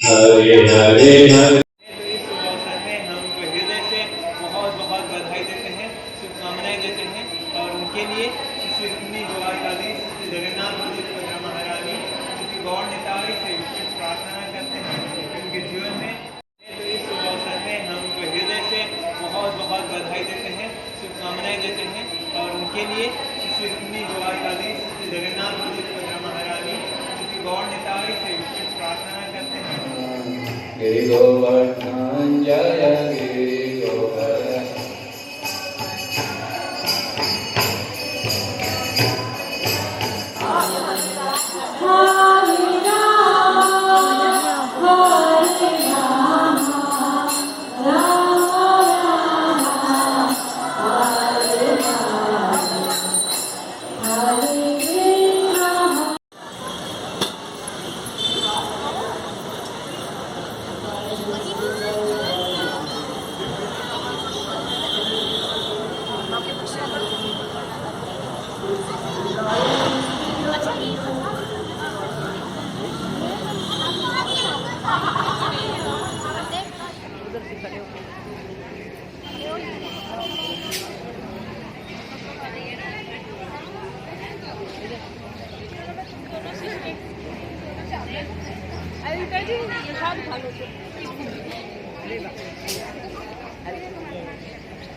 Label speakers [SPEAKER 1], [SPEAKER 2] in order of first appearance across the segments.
[SPEAKER 1] हरे हरे हरे।
[SPEAKER 2] इस अवसर में हम उनको हृदय से बहुत बहुत बधाई देते हैं, शुभकामनाएं देते हैं और उनके लिए श्री रुक्मिणी द्वारकाधीश श्री जगन्नाथ मंदिर पद्मा महारानी उनकी गौर निताई से विशेष प्रार्थना करते हैं उनके जीवन में। तो इस अवसर में हम उनको हृदय से बहुत बहुत बधाई देते हैं, शुभकामनाएं देते हैं और उनके लिए श्री रुक्मिणी द्वारकाधीश श्री जगन्नाथ मंदिर पद्मा महारानी उनकी गौर निताई से विशेष प्रार्थना करते हैं।
[SPEAKER 1] गिरि गोवर्धन जय गिरि गोवर्धन।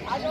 [SPEAKER 3] आज